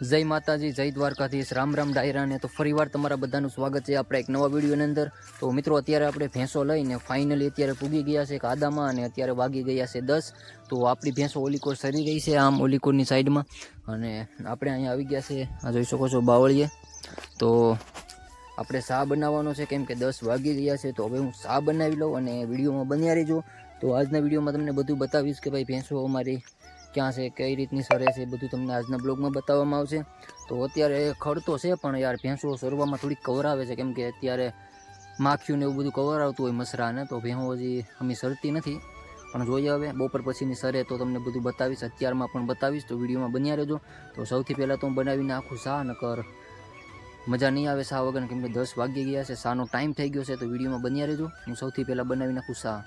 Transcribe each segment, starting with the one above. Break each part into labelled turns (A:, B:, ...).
A: જય માતાજી, જય દ્વારકાધીશ, રામ રામ ડાયરા ને. તો ફરીવાર તમારા બધાનું સ્વાગત છે આપણે એક નવા વિડીયોની અંદર. તો મિત્રો અત્યારે આપણે ભેંસો લઈને ફાઇનલી અત્યારે પૂગી ગયા છે કાદામાં અને અત્યારે વાગી ગયા છે 10. તો આપણી ભેંસો ઓલીકોર સરી રહી છે આમ ઓલીકોરની સાઈડમાં અને આપણે અહીંયા આવી ગયા છે. આ જોઈ શકો છો બાવળીએ. તો આપણે શા બનાવવાનો છે કેમ કે 10 વાગી ગયા છે. તો હવે હું શા બનાવી લઉં અને વિડીયોમાં બન્યા રહેજો. તો આજના વિડીયોમાં તમને બધું બતાવીશ કે ભાઈ ભેંસો અમારી ક્યાં છે, કઈ રીતની સરે છે, બધું તમને આજના બ્લોગમાં બતાવવામાં આવશે. તો અત્યારે ખડતો છે પણ યાર ભેંસો સરવામાં થોડીક કવરાવે છે કેમ કે અત્યારે માખીયું ને એવું બધું કવરાવતું હોય મસરાને. તો ભેંસો હજી અમે સરતી નથી પણ જોઈએ હવે બપોર પછીની સરે તો તમને બધું બતાવીશ, અત્યારમાં પણ બતાવીશ. તો વિડીયોમાં બન્યા રહેજો. તો સૌથી પહેલાં તો હું બનાવીને આખું શા નકર મજા નહીં આવે શા વગર કેમ કે 10 વાગી ગયા છે, શાનો ટાઈમ થઈ ગયો છે. તો વિડીયોમાં બન્યા રહેજો. હું સૌથી પહેલાં બનાવી નાખું શા.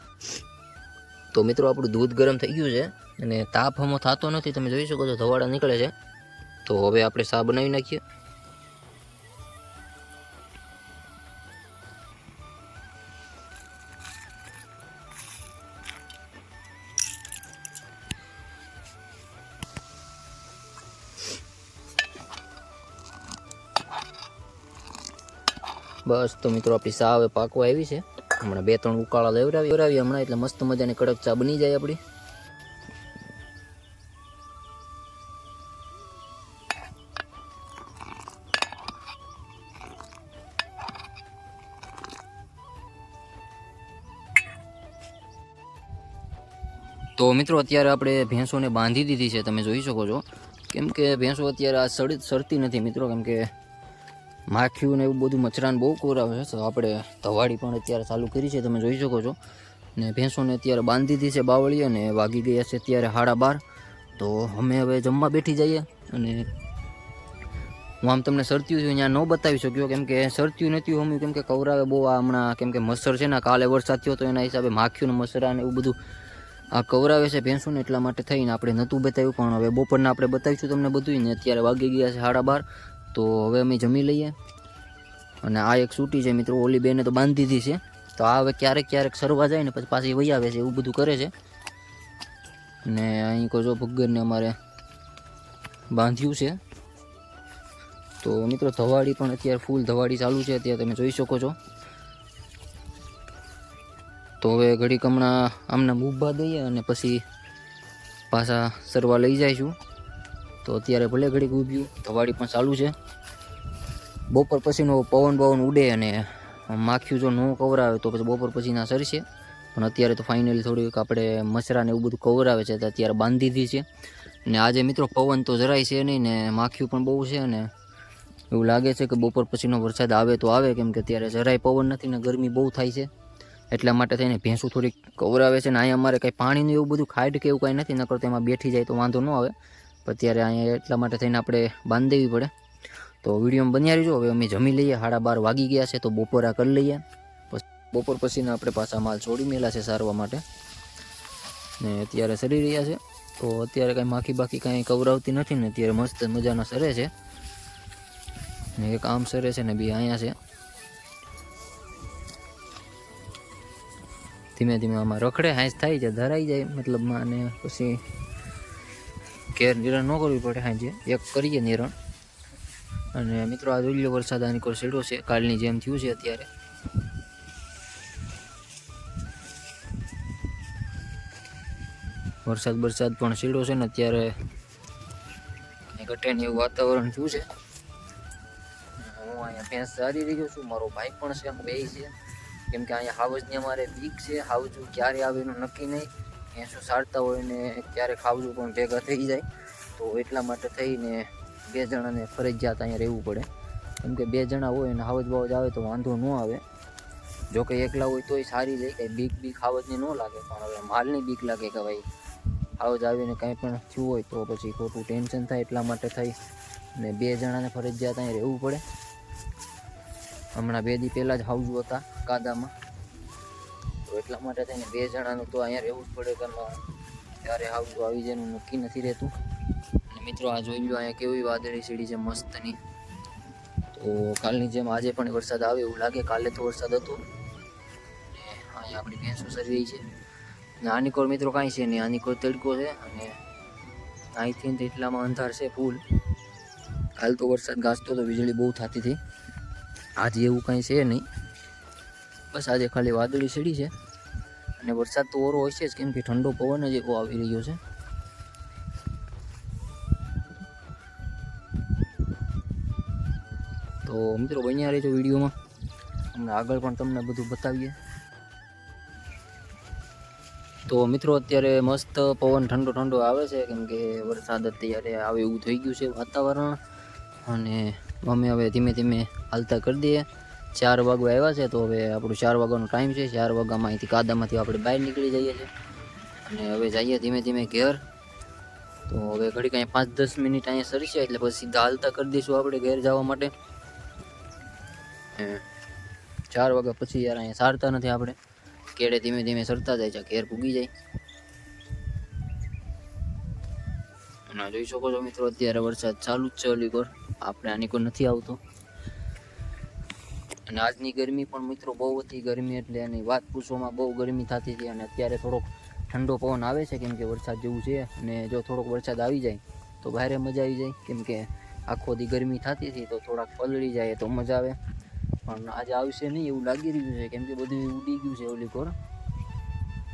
A: તો મિત્રો આપણું દૂધ ગરમ થઈ ગયું છે અને તાપ હમો થતો નથી, તમે જોઈ શકો છો ધવાડા નીકળે છે. તો હવે આપણે શા બનાવી નાખીએ. બસ તો મિત્રો આપણી શા હવે પાકવા આવી છે. હમણાં 2-3 ઉકાળા લેવરાવી હમણાં એટલે મસ્ત મજાની કડક ચા બની જાય આપણી. તો મિત્રો અત્યારે આપણે ભેંસોને બાંધી દીધી છે, તમે જોઈ શકો છો. કેમ કે ભેંસો અત્યારે આ સરતી નથી મિત્રો કેમ કે માખીયું ને એવું બધું મચરાને બહુ કોરાવે છે. તો આપણે ધવાડી પણ અત્યારે ચાલુ કરી છે, તમે જોઈ શકો છો. ને ભેંસોને અત્યારે બાંધી દીધી છે બાવળી અને વાગી ગયા છે અત્યારે 12:30. તો અમે હવે જમવા બેઠી જઈએ અને હું આમ તમને સરત્યું છું ત્યાં ન બતાવી શક્યો કેમ કે સરત્યું નથી હમ્યું કેમ કે કવરાવે બહુ આ હમણાં કેમ કે મચ્છર છે ને, કાલે વરસાદ થયો તો એના હિસાબે માખીયું ને મચ્છરા ને એવું બધું આ કવરાવે છે ભેંસોને, એટલા માટે થઈને આપણે નહોતું બતાવ્યું. પણ હવે બપોરના આપણે બતાવીશું તમને બધું ને. અત્યારે વાગી ગયા છે 12:30. તો હવે અમે જમી લઈએ અને આ એક સૂટી છે મિત્રો, ઓલી બેને તો બાંધી દીધી છે. તો આ હવે ક્યારેક સરવા જાય ને પછી પાછી વહી આવે છે, એવું બધું કરે છે. ને અહીં કોઈ જો ભગરને અમારે બાંધ્યું છે. તો મિત્રો ધવાડી પણ અત્યારે ફૂલ ધવાડી ચાલુ છે અત્યારે, તમે જોઈ શકો છો. તો હવે ઘડીક હમણાં આમના ઊભા દઈએ અને પછી પાછા સરવા લઈ જઈશું. તો અત્યારે ભલે ઘડીક ઊભ્યું, ધવાડી પણ ચાલુ છે. બપોર પછીનો પવન ઉડે અને માખીયું જો ન કવરાવે તો પછી બપોર પછીના સરશે. પણ અત્યારે તો ફાઇનલી થોડીક આપણે મસરા ને એવું બધું કવરાવે છે તો અત્યારે બાંધી દીધી છે. ને આજે મિત્રો પવન તો જરાય છે નહીં ને માખીયું પણ બહુ છે અને એવું લાગે છે કે બપોર પછીનો વરસાદ આવે તો આવે કેમ કે અત્યારે જરાય પવન નથી ને ગરમી બહુ થાય છે. એટલા માટે થઈને ભેંસું થોડીક કવરાવે છે ને. અહીંયા અમારે કંઈ પાણીનું એવું બધું ખાડ કે એવું કાંઈ નથી, નકર તો એમાં બેઠી જાય તો વાંધો ન આવે. પણ અત્યારે અહીંયા એટલા માટે થઈને આપણે બાંધી દેવી પડે. તો વિડીયોમાં બન્યા રહીજો. હવે અમે જમી લઈએ, 12:30 વાગી ગયા છે તો બપોરા કરી લઈએ. બપોર પછીના આપણે પાછા માલ છોડી મેલા છે સારવા માટે ને અત્યારે સરી રહ્યા છે. તો અત્યારે કાંઈ માખી બાકી કાંઈ કવરાવતી નથી ને અત્યારે મસ્ત મજાના સરે છે ને. એક આમ સરે છે ને 2 અહીંયા છે. ધીમે ધીમે આમાં રખડે હાંસ થાય છે, ધરાઈ જાય મતલબમાં. અને પછી ઘેર નિરણ ન કરવી પડે, હાંજે એક કરીએ નિરણ. અને મિત્રો આ જોઈ લો વરસાદ આની કોઈ છેડો છે, કાલની જેમ થયું છે અત્યારે. વરસાદ પણ છેડો છે ને અત્યારે, ઘટે ને એવું વાતાવરણ થયું છે. હું અહીંયા ભેંસ ચારી રહ્યો છું, મારો ભાઈ પણ છે, બે છે. કેમ કે અહીંયા હાવજની અમારે બીક છે, હાવજું ક્યારે આવે એનું નક્કી નહીં. ભેંસો સારતા હોય ને ક્યારેક હાવજું પણ ભેગા થઈ જાય. તો એટલા માટે થઈને 2 જણાને ફરજિયાત અહીંયા રહેવું પડે. કેમ કે 2 જણા હોય ને હાવજ બાવજ આવે તો વાંધો ન આવે. જો કે એકલા હોય તોય સારી જાય, કંઈ બીક હાવજની ન લાગે. પણ હવે માલની બીક લાગે કે ભાઈ હાવજ આવીને કંઈ પણ થયું હોય તો પછી ખોટું ટેન્શન થાય. એટલા માટે થઈ ને 2 જણાને ફરજિયાત અહીંયા રહેવું પડે. હમણાં 2 દી પહેલાં જ હાવજું હતા કાદામાં, તો એટલા માટે થઈને 2 જણાનું તો અહીંયા રહેવું જ પડે. કારણ ત્યારે હાવજું આવી જાય એનું નક્કી નથી રહેતું. અને મિત્રો આ જોઈ લો અહીંયા કેવી વાદળી સીડી છે મસ્તની. તો કાલની જેમ આજે પણ વરસાદ આવે એવું લાગે. કાલે તો વરસાદ હતો ને અહીંયા આપણી ભેંસો સરી રહી છે. ને આની કોર મિત્રો કાંઈ છે નહીં, આની કોર તડકો છે અને અહીંથી એટલામાં અંધાર છે ફૂલ. કાલ તો વરસાદ ગાજતો તો વીજળી બહુ થતી હતી, આજે એવું કંઈ છે નહીં. બસ આજે ખાલી વાદળી ચડી છે અને વરસાદ તો ઓરો હશે જ, કેમ કે ઠંડો પવન જ એવો આવી રહ્યો છે. તો મિત્રો બન્યા રહેજો વિડીયોમાં, હમણાં આગળ પણ તમને બધું બતાવીએ. તો મિત્રો અત્યારે મસ્ત પવન ઠંડો ઠંડો આવે છે, કેમ કે વરસાદ અત્યારે આવે એવું થઈ ગયું છે વાતાવરણ. અને અમે હવે ધીમે ધીમે હાલતા કરી દઈએ. 4 વાગવા આવ્યા છે, તો હવે આપણું 4 વાગ્યાનો ટાઈમ છે. 4 વાગ્યામાં અહીંથી કાદામાંથી આપણે બહાર નીકળી જઈએ છીએ અને હવે જઈએ ધીમે ધીમે ઘેર. તો હવે ઘડી કાંઈ 5-10 મિનિટ અહીંયા સરશે એટલે પછી સીધા હાલતા કરી દઈશું આપણે ઘેર જવા માટે. 4 વાગ્યા પછી યાર અહીંયા સારતા નથી આપણે, કેડે ધીમે ધીમે સરતા જાય છે, ઘેર પૂગી જાય. અને જોઈ શકો છો મિત્રો અત્યારે વરસાદ ચાલુ જ છે. ઓલી કોર આપણે આની કોઈ નથી આવતો. અને આજની ગરમી પણ મિત્રો બહુ હતી, ગરમી એટલે એની વાત પૂછવામાં બહુ ગરમી થતી હતી. અને અત્યારે થોડોક ઠંડો પવન આવે છે, કેમ કે વરસાદ જેવું છે. અને જો થોડોક વરસાદ આવી જાય તો ભારે મજા આવી જાય, કેમ કે આખો દી ગરમી થતી હતી તો થોડાક પલળી જાય તો મજા આવે. પણ આજે આવશે નહીં એવું લાગી રહ્યું છે, કેમ કે બધું ઉડી ગયું છે. ઓલી કોર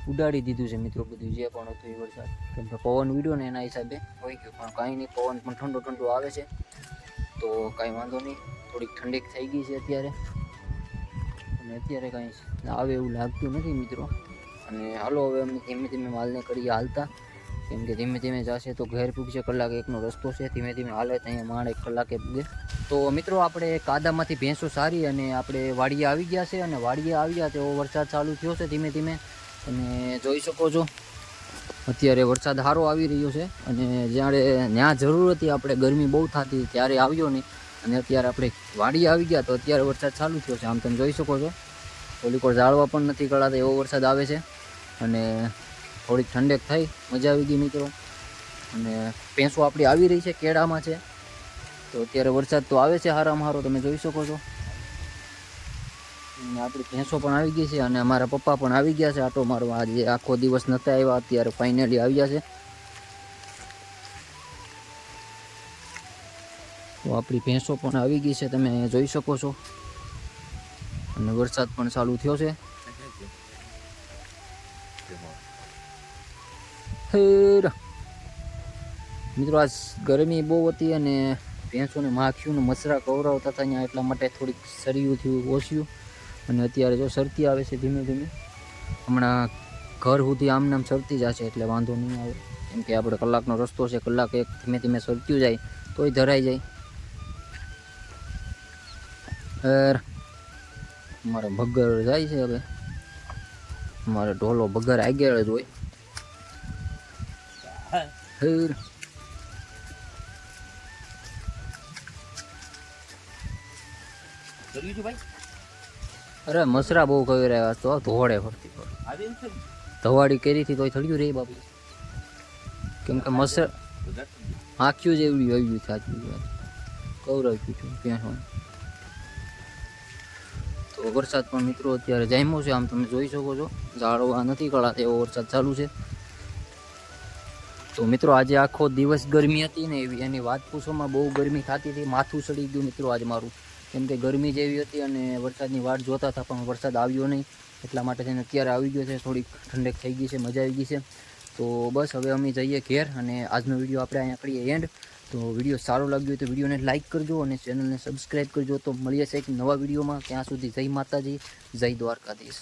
A: ઉડાડી દીધું છે મિત્રો બધું જે પણ હતું એ વરસાદ, કેમ કે પવન ઉડ્યો ને એના હિસાબે હોઈ ગયું. પણ કાંઈ નહીં, પવન પણ ઠંડો ઠંડો આવે છે તો કાંઈ વાંધો નહીં. થોડીક ઠંડીક થઈ ગઈ છે અત્યારે, અને અત્યારે કાંઈ આવે એવું લાગતું નથી મિત્રો. અને હાલો હવે અમે ધીમે ધીમે માલને કરીએ હાલતા, કેમ કે ધીમે ધીમે જશે તો ઘેર પૂગશે. કલાક એકનો રસ્તો છે, ધીમે ધીમે હાલે તો અહીંયા માંડ 1 કલાકે પૂગે. તો મિત્રો આપણે કાદામાંથી ભેંસો સારી અને આપણે વાડીએ આવી ગયા છે. અને વાડીએ આવ્યા તેવો વરસાદ ચાલુ થયો છે ધીમે ધીમે. તમે જોઈ શકો છો અત્યારે વરસાદ સારો આવી રહ્યો છે. અને જ્યારે ત્યાં જરૂર હતી આપણે ગરમી બહુ થતી ત્યારે આવ્યો નહીં, અને અત્યારે આપણે વાડીએ આવી ગયા તો અત્યારે વરસાદ ચાલુ થયો છે. આમ તમે જોઈ શકો છો થોડીક વાર ઝાડવા પણ નથી કળાતા એવો વરસાદ આવે છે. અને થોડીક ઠંડક થઈ, મજા આવી ગઈ મિત્રો. અને ભેંસો આપણી આવી રહી છે, કેળામાં છે. તો અત્યારે વરસાદ તો આવે છે હારામાં હારો, તમે જોઈ શકો છો. અને આપણી ભેંસો પણ આવી ગઈ છે, અને અમારા પપ્પા પણ આવી ગયા છે આટો મારવા. આજે આખો દિવસ નહોતા આવ્યા, અત્યારે ફાઇનલી આવ્યા છે. તો આપણી ભેંસો પણ આવી ગઈ છે, તમે જોઈ શકો છો. અને વરસાદ પણ ચાલુ થયો છે. મિત્રો આજ ગરમી બહુ હતી અને ભેંસોને માખીઓને મસરા કવરાવતા હતા અહીંયા, એટલા માટે થોડીક સરિયું થયું ઓછું. અને અત્યારે જો સરતી આવે છે ધીમે ધીમે. હમણાં ઘર સુધી આમ નામ સરતી જશે એટલે વાંધો નહીં આવે, કેમ કે આપણે કલાકનો રસ્તો છે. કલાક એક ધીમે ધીમે સરતું જાય તોય ધરાઈ જાય. મારો ભગર જાય છે હવે, મારો ઢોલો ભગર આગળ જ હોય. અરે મસરા બહુ કહી રહ્યા તો ધોળે ફરતી ધવાડી કરી હતી તોય થળ્યું રે બાપુ, કેમ કે મસરા આખ્યું જ એવડું આવ્યું સાચું કવરાવ્યું છું ત્યાં. તો વરસાદ પણ મિત્રો અત્યારે જામ્યો છે, આમ તમે જોઈ શકો છો. ઝાડવા નથી કળાતા એવો વરસાદ ચાલુ છે. તો મિત્રો આજે આખો દિવસ ગરમી હતી ને એવી, એની વાત પૂછવામાં બહુ ગરમી થતી હતી. માથું સડી ગયું મિત્રો આજ મારું, કેમ કે ગરમી જેવી હતી અને વરસાદની વાટ જોતા હતા પણ વરસાદ આવ્યો નહીં. એટલા માટે થઈને અત્યારે આવી ગયો છે, થોડીક ઠંડક થઈ ગઈ છે, મજા આવી ગઈ છે. તો બસ હવે અમે જઈએ ઘેર, અને આજનો વિડીયો આપણે અહીંયા કરીએ એન્ડ. તો વિડીયો સારો લાગ્યો હોય તો વિડીયોને લાઇક કરજો અને ચેનલને સબસ્ક્રાઈબ કરજો. તો મળીએ છે એક નવા વિડીયોમાં, ત્યાં સુધી જય માતાજી, જય દ્વારકાધીશ.